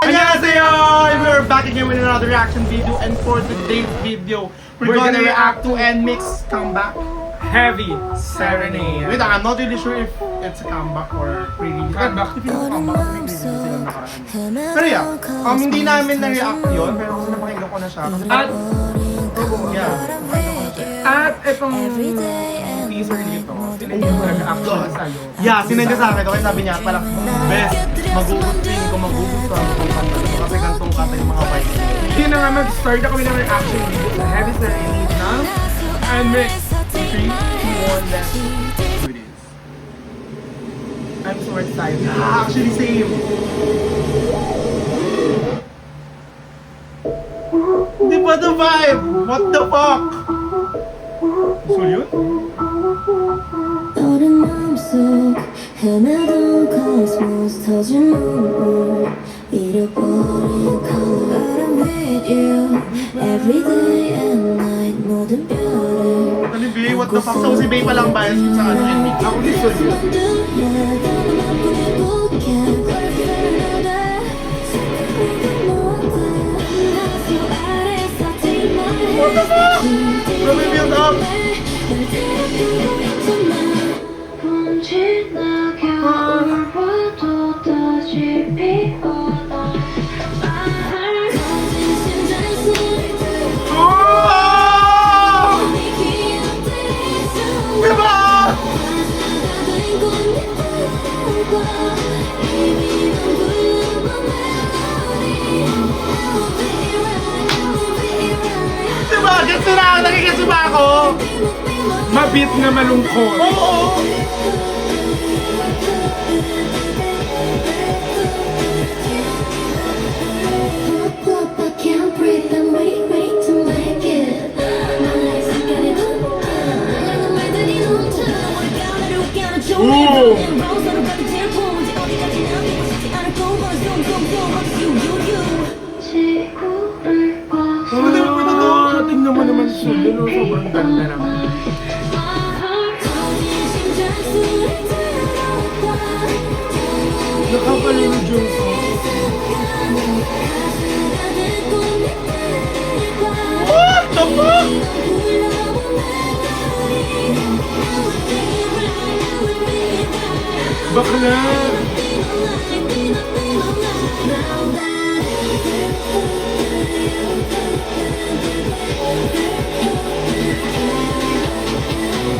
Annyeonghaseyo! We're back again with another reaction video, and for today's video, we're gonna react to NMIXX comeback Heavy Serenade. Wait, I'm not really sure if it's a comeback or pre-release. Comeback. If it's a comeback, may pre-release sila nakaraan. Pero yeah, hindi namin na-react yun, pero kasi napakinggan ko na siya. At, Yeah, napakinggan ko na siya. at itong teaser dito, sinigyan ko nag-actual sa'yo. Yeah, sinadya sa akin. Okay, sabi niya, parang, best, magugustuhin ko, magugustuhan ko kung kanta nito kasi gantong kanta yung mga vibes. Hindi na nga mag-start ako ng reaction video sa Heavy Serenade ng NMIXX. 3, 2, 1, let's do this. I'm so excited. Yeah, actually same. Di ba the vibe? What the fuck? So yun? 너를 마음속 헤매던 cosmos 터진 눈물 잃어버린 color I'm with you every day and night 모든 별을 Ano B? What the fuck? So si Bay palang bias sa ano yun? Ako din so yun. What the fuck? Let me build up. Diba? Gets na! Nagigets ba ako? Mabit na malungkot. Oo! I can't breathe I'm waiting to make it My legs are getting I'm 말들이 넘쳐 가루로 껴안아줘 서로 같은 제일 본지 어디까지 남기고 싶지 않을 거고 Zoom zoom zoom you 지구를 Ah, tingnan mo naman siya. Yun, sobrang ganda naman. Nakakalunod yung What the fuck? bakla.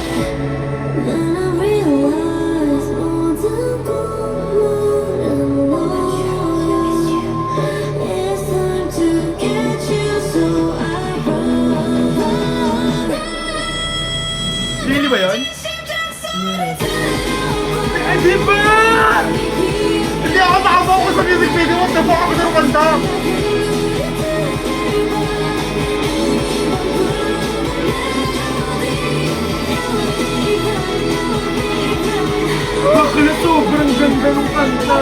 Then I realize 모든 꿈은 It's time to get you so I run Really ba yun? Ay, di ba? Hindi ako nakafocus sa music video. What the fuck? Ako na kanta. Bakla, sobrang ganda ng kanta.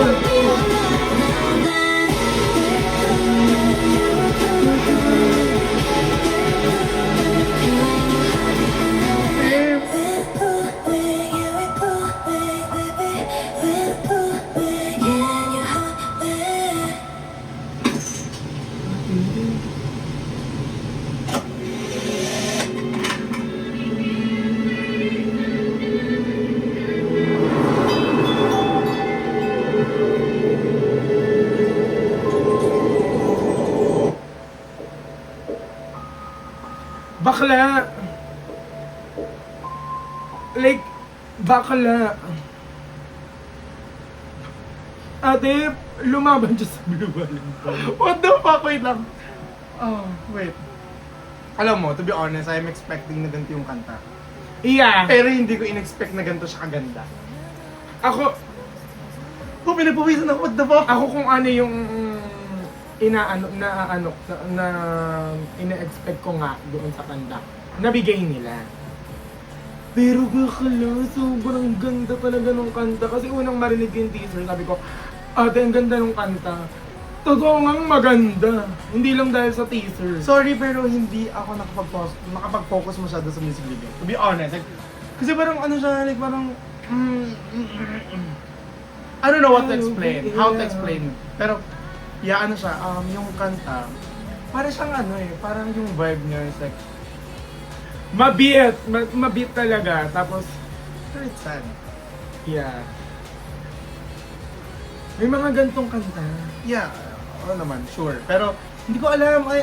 Bakla. Like, bakla. Ate, lumaban siya sa Blue Valentine. What the fuck? Wait lang. Oh, wait. Alam mo, to be honest, I'm expecting na ganito yung kanta. Yeah. Pero hindi ko in-expect na ganito siya kaganda. Ako, Oh, pinapawisan ako. What the fuck? ako kung ano yung na ina-expect ko nga doon sa kanta. Nabigay nila. Pero bakla, sobrang ganda talaga ng kanta. Kasi unang marinig yung teaser, sabi ko, ate, ang ganda ng kanta. Totoo ngang maganda. Hindi lang dahil sa teaser. Sorry, pero hindi ako nakapag-focus masyado sa music video. To be honest, like, Kasi parang ano siya, like parang... I don't know what to explain, how to explain. Pero, yeah, ano siya, yung kanta, parang siyang ano eh, parang yung vibe niya is like, Mabit talaga. Tapos, pero it's sad. yeah. May mga gantong kanta. Yeah, oo naman, sure. Pero, hindi ko alam, ano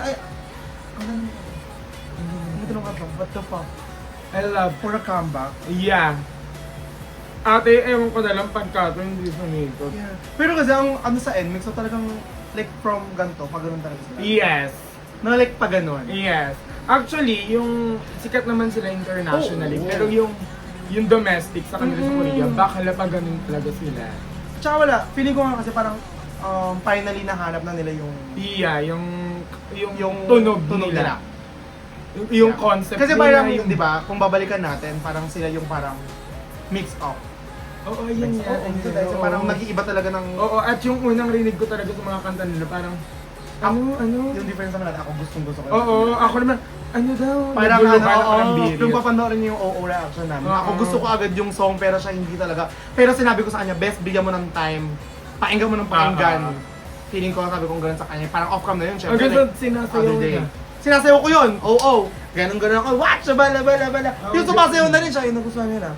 tinong kanta? What the fuck? I love. For a comeback? Yeah. Ate, ewan ko na lang pagkato, hindi sa nito. Yeah. Pero kasi ang ano sa NMIX, so talagang like from ganito, pag ganun talaga sila. Yes. No, like pag ganun. Yes. Actually, yung sikat naman sila internationally, Oo. pero yung domestic sa kanila sa Mm. Korea, bakala pa ganun talaga sila. Tsaka wala, feeling ko nga kasi parang finally nahanap na nila yung Yeah, yung tunog nila. Yung Yeah. concept Kasi nila, parang, yung... di ba, kung babalikan natin, parang sila yung parang mix up. Oo, yun Mix yan. up. Kasi parang nag-iiba talaga ng Oo, at yung unang rinig ko talaga sa mga kanta nila, parang, ano? yung difference naman natin. Ako gustong-gusto ko. Oo, ako naman, ano daw? Parang nagluluban ano, ako ng oo, video. yung papanoorin niyo yung OO reaction namin. Ako Oo. gusto ko agad yung song pero siya hindi talaga. Pero sinabi ko sa kanya, best bigyan mo ng time. Pakinggan mo ng pakinggan. Feeling ko sabi kong ganun sa kanya. Parang off-cam na yun, syempre. Hanggang like, sa sinasayaw other day. na. Sinasayaw ko yun, oo. Ganun-ganun ako, watch, bala. Yung sumasayaw na rin siya, yung nagustuhan nila.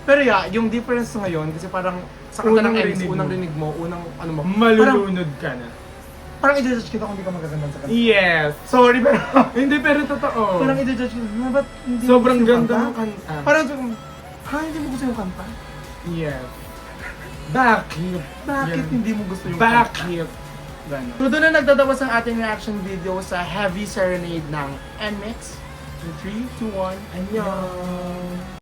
Pero yeah, yung difference ngayon, kasi parang sa kanta ng Unang MC, rinig mo. unang rinig mo, unang ano mo. Malulunod ka na. Parang i-judge kita kung hindi ka magagandang sa kanta. Yes. Sorry, pero Hindi, pero totoo. parang i-judge kita, ba't hindi mo Sobrang gusto yung ganda kanta? ng kanta. Parang, hindi mo gusto yung kanta? Yes. Bakit? Bakit Yan. hindi mo gusto yung kanta? Bakit? Ganun. So doon na nagtatapos ang ating reaction video sa Heavy Serenade ng NMIX. 3, 2, 1, Annyeong.